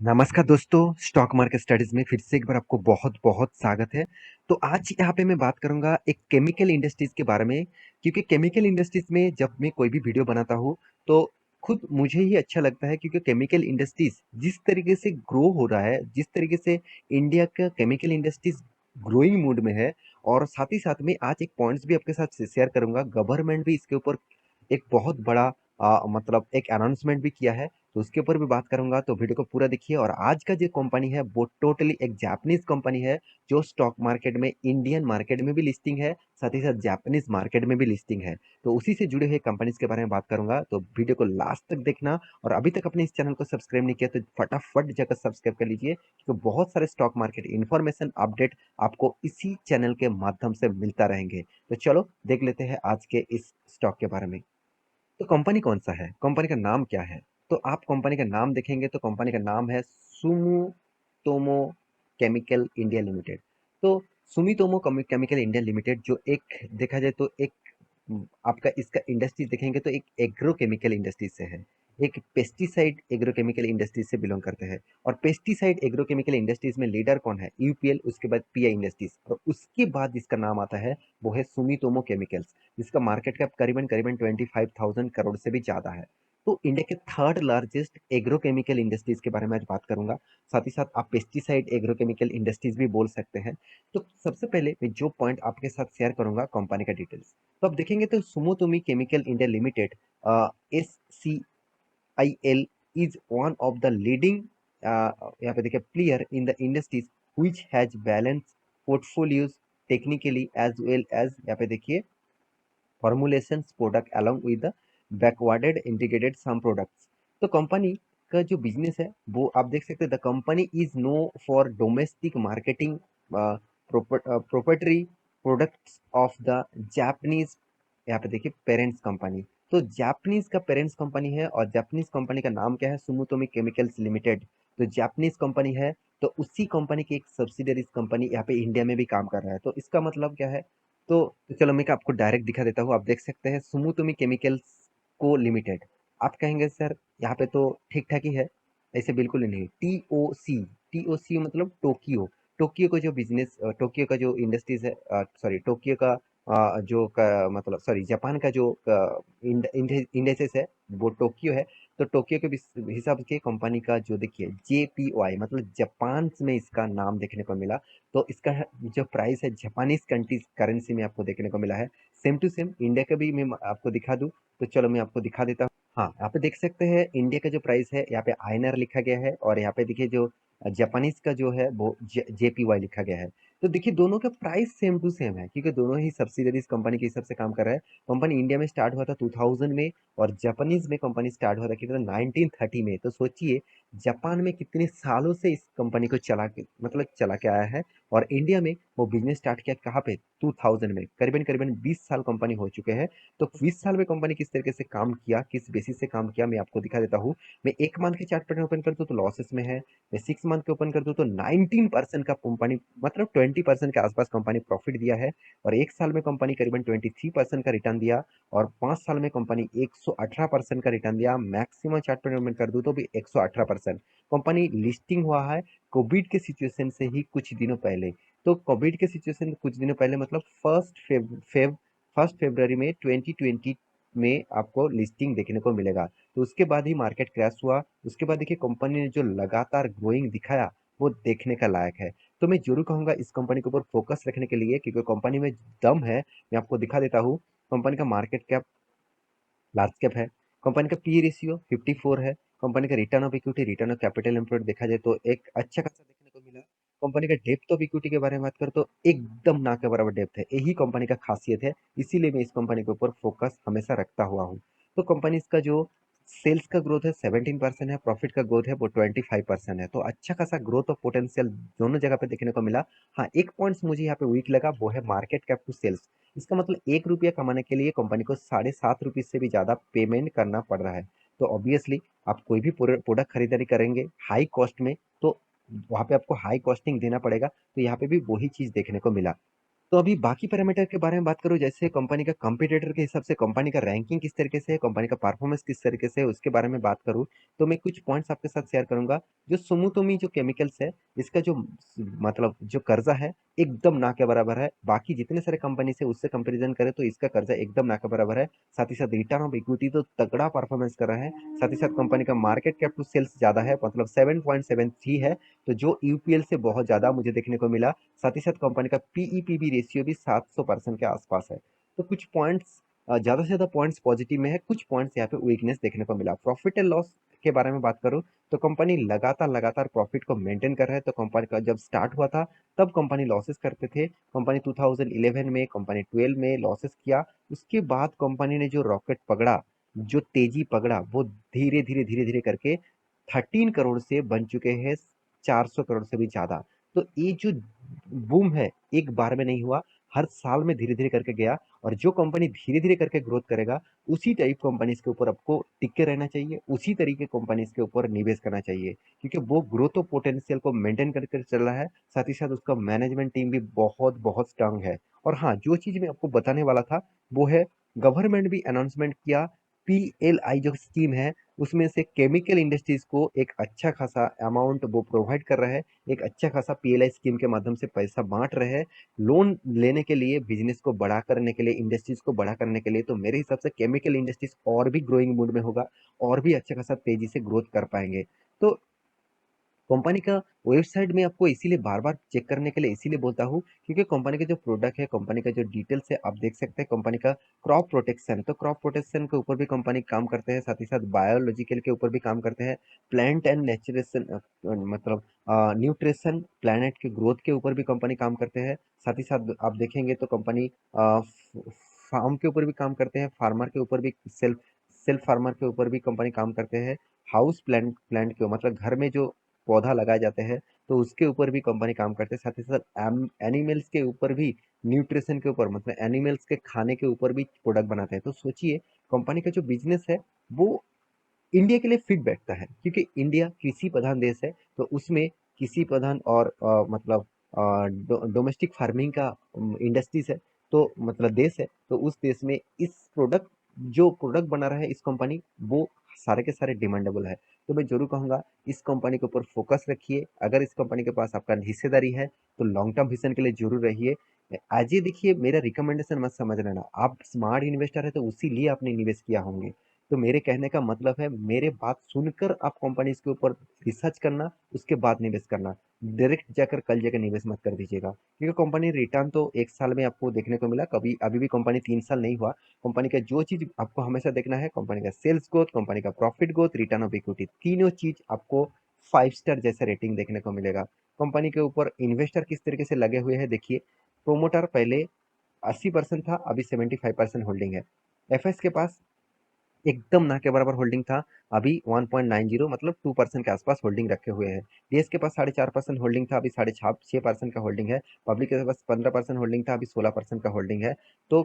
नमस्कार दोस्तों, stock market studies में फिर से एक बार आपको बहुत-बहुत स्वागत है। तो आज यहाँ पे मैं बात करूँगा एक केमिकल इंडस्ट्रीज़ के बारे में, क्योंकि केमिकल इंडस्ट्रीज़ में जब मैं कोई भी वीडियो बनाता हूँ, तो खुद मुझे ही अच्छा लगता है क्योंकि केमिकल इंडस्ट्रीज़ जिस तरीके से ग्रो हो रहा है, जिस तरीके से इंडिया का केमिकल इंडस्ट्रीज़ ग्रोइंग मूड में है और साथ ही साथ में आज एक पॉइंट्स भी आपके साथ शेयर करूँगा। गवर्नमेंट भी इसके ऊपर एक बहुत बड़ा मतलब एक अनाउंसमेंट भी किया है। तो उसके ऊपर भी बात करूँगा, तो वीडियो को पूरा देखिए। और आज का जो कंपनी है वो टोटली एक जापानीज़ कंपनी है, जो स्टॉक मार्केट में इंडियन मार्केट में भी लिस्टिंग है, साथ ही साथ जापानीज़ मार्केट में भी लिस्टिंग है। तो उसी से जुड़े हुए कंपनीज़ के बारे में बात करूँगा, तो वीडियो को लास्ट तक देखना। और अभी तक अपने इस चैनल को सब्सक्राइब नहीं किया तो फटाफट जाकर सब्सक्राइब कर लीजिए, क्योंकि बहुत सारे स्टॉक मार्केट इन्फॉर्मेशन अपडेट आपको इसी चैनल के माध्यम से मिलता रहेंगे। तो चलो देख लेते हैं आज के इस स्टॉक के बारे में। तो कंपनी कौन सा है, कंपनी का नाम क्या है? तो आप कंपनी का नाम देखेंगे तो कंपनी का नाम है सुमितोमो केमिकल इंडिया लिमिटेड। तो सुमितोमो केमिकल इंडिया लिमिटेड जो एक देखा जाए तो एक आपका इसका इंडस्ट्री देखेंगे तो एक एग्रोकेमिकल इंडस्ट्री से है, एक पेस्टिसाइड एग्रोकेमिकल इंडस्ट्री से बिलोंग करते हैं। और पेस्टिसाइड एग्रोकेमिकल इंडस्ट्रीज में लीडर कौन है? यूपीएल, उसके बाद पीआई इंडस्ट्रीज, और उसके बाद जिसका नाम आता है वो है सुमितोमो केमिकल्स, जिसका मार्केट कैप करीबन करीबन 25,000 करोड़ से भी ज्यादा है। तो इंडिया के थर्ड लार्जेस्ट एग्रोकेमिकल इंडस्ट्रीज के बारे में आज बात करूंगा। साथ ही साथ आप पेस्टिसाइड एग्रोकेमिकल इंडस्ट्रीज भी बोल सकते हैं। तो सबसे पहले मैं जो पॉइंट आपके साथ शेयर करूंगा कंपनी का डिटेल्स। तो आप देखेंगे तो Sumitomo chemical India limited, S C I L, is one of the leading यहाँ पे देखिए player in the industries which has balance portfolios technically as well as यहाँ पे देखिए formulations product along with the backwarded integrated some products। तो company का जो business है वो आप देख सकते हैं, the company is no for domestic marketing proprietary products of the Japanese, यहाँ पे देखिए पेरेंट्स कंपनी। तो जापानीज का पेरेंट्स कंपनी है और जापानीज कंपनी का नाम क्या है? Sumitomo chemicals limited. तो जापानीज कंपनी है, तो उसी कंपनी की एक सब्सिडरीज कंपनी यहाँ पे इंडिया में भी काम कर रहा है। तो इसका मतलब क्या है? तो चलो मैं आपको डायरेक्ट दिखा देता हूँ। आप देख सकते हैं सुमुतोमी केमिकल्स को लिमिटेड। आप कहेंगे सर यहाँ पे तो ठीक ठाक ही है, ऐसे बिल्कुल ही नहीं। टी ओ सी मतलब टोक्यो। टोक्यो का जो बिजनेस, टोक्यो का जो इंडस्ट्रीज है, सॉरी टोक्यो का जो का मतलब सॉरी जापान का जो इंडस्ट्रीज है वो टोक्यो है। तो टोक्यो के हिसाब के कंपनी का जो देखिए JPY मतलब जापान में इसका नाम देखने को मिला। तो इसका जो प्राइस है जापानीज कंट्रीज करेंसी में आपको देखने को मिला है। सेम टू सेम इंडिया का भी मैं आपको दिखा दूं, तो चलो मैं आपको दिखा देता हूँ। हाँ, यहाँ पे देख सकते हैं इंडिया का जो प्राइस है, यहाँ पे आईएनआर लिखा गया है, और यहाँ पे देखिए जो जापानीज का जो है वो JPY लिखा गया है। तो देखिए दोनों का प्राइस सेम टू सेम है, क्योंकि दोनों ही सब्सिडरीज कंपनी के हिसाब से काम कर रहा है। कंपनी इंडिया में स्टार्ट हुआ था 2000 में, और जापानीज में कंपनी स्टार्ट हुआ था कितना 1930 में। तो सोचिए जापान में कितने सालों से इस कंपनी को चला के आया है, और इंडिया में वो बिजनेस स्टार्ट किया कहाँ पे? 2000 में। करीबन करीबन 20 साल कंपनी हो चुके हैं। तो 20 साल में कंपनी किस तरीके से काम किया, किस बेसिस से काम किया, मैं आपको दिखा देता हूँ। मैं एक मंथ के चार्ट पैटर्न ओपन कर दूं तो लॉसेस में है। मैं 6 मंथ के ओपन कर दूं तो 19% का कंपनी मतलब 20% के आसपास कंपनी प्रॉफिट दिया है। और एक साल में कंपनी करीबन 23% का रिटर्न दिया, और 5 साल में कंपनी 118% का रिटर्न दिया। मैक्सिमम चार्ट पैटर्न ओपन कर दूं तो भी 118%। कंपनी लिस्टिंग हुआ है कोविड के सिचुएशन से ही कुछ दिनों पहले। तो कोविड के सिचुएशन कुछ दिनों पहले मतलब फर्स्ट फेब्रवरी में 2020 में आपको लिस्टिंग देखने को मिलेगा। तो उसके बाद ही मार्केट क्रैश हुआ। उसके बाद देखिए कंपनी ने जो लगातार ग्रोइंग दिखाया वो देखने का लायक है। तो मैं जरूर कहूंगा इस कंपनी के ऊपर फोकस रखने के लिए, क्योंकि कंपनी में दम है। मैं आपको दिखा देता हूँ। कंपनी का मार्केट कैप लार्ज कैप है। कंपनी का पी रेशियो 54 है। कंपनी का return of equity, return of capital employed देखा जाए तो एक अच्छा खासा देखने को मिला। कंपनी का डेप्थ ऑफ इक्विटी के बारे में बात करें तो एकदम ना के बराबर डेप्थ है, यही कंपनी का खासियत है। इसीलिए मैं इस कंपनी के ऊपर फोकस हमेशा रखता हुआ हूँ। तो कंपनी इसका जो सेल्स का ग्रोथ है 17% है, प्रॉफिट का ग्रोथ है वो 25% है। तो अच्छा खासा ग्रोथ और पोटेंशियल दोनों जगह पे देखने को मिला। हाँ, एक पॉइंट मुझे यहाँ पे वीक लगा, वो है मार्केट कैप टू सेल्स। इसका मतलब 1 रुपया कमाने के लिए कंपनी को 7.5 रुपये से भी ज्यादा पेमेंट करना पड़ रहा है। तो ऑब्वियसली आप कोई भी प्रोडक्ट खरीदारी करेंगे हाई कॉस्ट में, तो वहां पे आपको हाई कॉस्टिंग देना पड़ेगा। तो यहाँ पे भी वही चीज देखने को मिला। तो अभी बाकी पैरामीटर के बारे में बात करूँ, जैसे कंपनी का कंपटीटर के हिसाब से कंपनी का रैंकिंग किस तरीके से है, कंपनी का परफॉर्मेंस किस तरीके से है, उसके बारे में बात करूँ तो मैं कुछ पॉइंट्स आपके साथ शेयर करूंगा। जो सुमुटोमी जो केमिकल्स है, इसका जो मतलब जो कर्जा है एकदम ना के बराबर है। बाकी जितने सारे कंपनी से उससे कंपैरिजन करें तो इसका कर्जा एकदम ना के बराबर है। साथ ही साथ रिटर्न ऑफ इक्विटी तो तगड़ा परफॉर्मेंस कर रहा है। साथ ही साथ कंपनी का मार्केट कैप टू सेल्स ज्यादा है, मतलब 7.73 है, तो जो यूपीएल से बहुत ज्यादा मुझे देखने को मिला। साथ ही साथ कंपनी का पीईपीबी रेशियो भी 700% के आसपास है। तो कुछ पॉइंट्स ज्यादा से ज्यादा पॉइंट्स पॉजिटिव में है, कुछ पॉइंट्स यहाँ पे वीकनेस देखने को मिला। प्रॉफिट एंड लॉस के बारे में बात करूं तो कंपनी लगातार लगातार प्रॉफिट को मेंटेन कर रहा है। तो कंपनी का जब स्टार्ट हुआ था तब कंपनी लॉसेस करते थे। कंपनी 2011 में, कंपनी 12 में लॉसेस किया। उसके बाद कंपनी ने जो रॉकेट पकड़ा, जो तेजी पकड़ा, वो धीरे धीरे धीरे धीरे करके 13 करोड़ से बन चुके हैं 400 करोड़ से भी ज्यादा। तो ये जो बूम है एक बार में नहीं हुआ, हर साल में धीरे धीरे करके गया। और जो कंपनी धीरे धीरे करके ग्रोथ करेगा उसी टाइप कंपनीज के ऊपर आपको टिक के रहना चाहिए, उसी तरीके कंपनीज के ऊपर निवेश करना चाहिए, क्योंकि वो ग्रोथ और पोटेंशियल को मेंटेन करके चल रहा है। साथ ही साथ उसका मैनेजमेंट टीम भी बहुत बहुत स्ट्रांग है। और हाँ, जो चीज मैं आपको बताने वाला था वो है, गवर्नमेंट भी अनाउंसमेंट किया, पीएलआई जो स्कीम है उसमें से केमिकल इंडस्ट्रीज को एक अच्छा खासा अमाउंट वो प्रोवाइड कर रहा है। एक अच्छा खासा पीएलआई स्कीम के माध्यम से पैसा बांट रहे हैं लोन लेने के लिए, बिजनेस को बड़ा करने के लिए, इंडस्ट्रीज को बड़ा करने के लिए। तो मेरे हिसाब से केमिकल इंडस्ट्रीज और भी ग्रोइंग मूड में होगा, और भी अच्छा खासा तेजी से ग्रोथ कर पाएंगे। तो कंपनी का वेबसाइट में आपको इसीलिए बार बार चेक करने के लिए इसीलिए बोलता हूँ, क्योंकि कंपनी का जो प्रोडक्ट है, कंपनी का जो डिटेल्स है, आप देख सकते हैं। कंपनी का क्रॉप प्रोटेक्शन, तो क्रॉप प्रोटेक्शन के ऊपर भी कंपनी काम करते हैं। साथ ही साथ बायोलॉजिकल के ऊपर भी काम करते हैं। प्लांट एंड नेचुरेशन, मतलब न्यूट्रिशन, प्लानट के ग्रोथ के ऊपर भी कंपनी काम करते हैं। साथ ही साथ आप देखेंगे तो कंपनी फार्म के ऊपर भी काम करते हैं, फार्मर के ऊपर भी, सेल्फ सेल्फ फार्मर के ऊपर भी कंपनी काम करते हैं। हाउस प्लांट प्लांट के मतलब घर में जो पौधा लगाए जाते हैं तो उसके ऊपर भी कंपनी काम करते हैं। साथ ही साथ एनिमल्स के ऊपर भी, न्यूट्रिशन के ऊपर, मतलब एनिमल्स के खाने के ऊपर भी प्रोडक्ट बनाते हैं। तो सोचिए कंपनी का जो बिजनेस है वो इंडिया के लिए फिट बैठता है, क्योंकि इंडिया कृषि प्रधान देश है। तो उसमें कृषि प्रधान और मतलब डोमेस्टिक फार्मिंग का इंडस्ट्रीज है, तो मतलब देश है। तो उस देश में इस प्रोडक्ट, जो प्रोडक्ट बना रहा है इस कंपनी, वो सारे के सारे डिमांडेबल है। तो मैं जरूर कहूंगा इस कंपनी के ऊपर फोकस रखिए। अगर इस कंपनी के पास आपका हिस्सेदारी है तो लॉन्ग टर्म विजन के लिए जरूर रहिए। आज ये देखिए, मेरा रिकमेंडेशन मत समझ लेना, आप स्मार्ट इन्वेस्टर है तो उसी लिए आपने निवेश किया होंगे। तो मेरे कहने का मतलब है, मेरे बात सुनकर आप कंपनीज के ऊपर रिसर्च करना, उसके बाद निवेश करना। डायरेक्ट जाकर कल जाकर निवेश मत कर दीजिएगा, क्योंकि कंपनी रिटर्न तो एक साल में आपको देखने को मिला, कभी अभी भी कंपनी 3 साल नहीं हुआ। कंपनी का जो चीज आपको हमेशा देखना है, कंपनी का सेल्स ग्रोथ, कंपनी का profit growth, return of equity, तीनों चीज आपको 5 स्टार जैसा रेटिंग देखने को मिलेगा। कंपनी के ऊपर इन्वेस्टर किस तरीके से लगे हुए हैं देखिए। प्रोमोटर पहले 80% था, अभी 75% होल्डिंग है। एफएस के पास एकदम ना के बराबर होल्डिंग था, अभी 1.90 मतलब 2% के आसपास होल्डिंग रखे हुए हैं। डीएस के पास 4.5% होल्डिंग था, अभी 6.5% का होल्डिंग है। पब्लिक के पास 15% होल्डिंग था, अभी 16% का होल्डिंग है। तो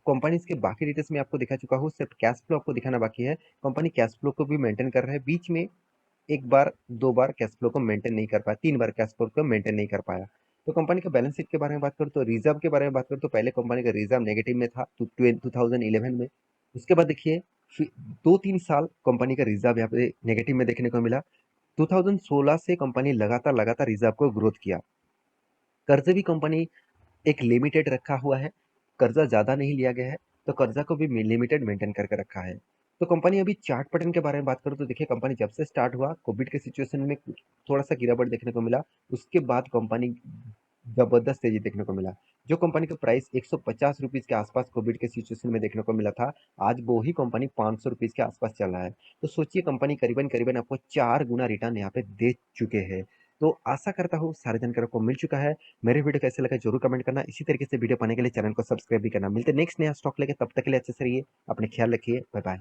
कंपनी के बाकी डिटेल्स में आपको दिखा चुका हूँ, सिर्फ कैश फ्लो आपको दिखाना बाकी है। कंपनी कैश फ्लो को भी मेंटेन कर रहा है, बीच में एक बार दो बार कैश फ्लो को मेंटेन नहीं कर पाया, 3 बार कैश फ्लो को मेंटेन नहीं कर पाया। तो कंपनी का बैलेंस शीट के बारे में बात करूँ, तो रिजर्व के बारे में बात करूँ तो पहले कंपनी का रिजर्व नेगेटिव में था 2011 में। उसके बाद देखिए 2-3 साल कंपनी का रिजर्व यहाँ पे नेगेटिव में देखने को मिला। 2016 से कंपनी लगातार लगातार रिजर्व को ग्रोथ किया। कर्ज भी कंपनी एक लिमिटेड रखा हुआ है, कर्जा ज्यादा नहीं लिया गया है, तो कर्जा को भी लिमिटेड मेंटेन करके रखा है। तो कंपनी अभी चार्ट पैटर्न के बारे में बात करूँ तो देखिए, कंपनी जब से स्टार्ट हुआ कोविड के सिचुएशन में थोड़ा सा गिरावट देखने को मिला। उसके बाद कंपनी जबरदस्त तेजी देखने को मिला। जो कंपनी का प्राइस 150 रुपीज के आसपास कोविड के सिचुएशन में देखने को मिला था, आज वो ही कंपनी 500 रुपीज के आसपास चल रहा है। तो सोचिए कंपनी करीबन करीबन आपको 4 गुना रिटर्न यहाँ पे दे चुके हैं। तो आशा करता हूँ सारे जानकारी को मिल चुका है। मेरे वीडियो कैसे लगा जरूर कमेंट करना, इसी तरीके से वीडियो पाने के लिए चैनल को सब्सक्राइब भी करना। मिलते नेक्स्ट नया स्टॉक लेके, तब तक के लिए अच्छे से रहिए, अपने ख्याल रखिए, बाय बाय।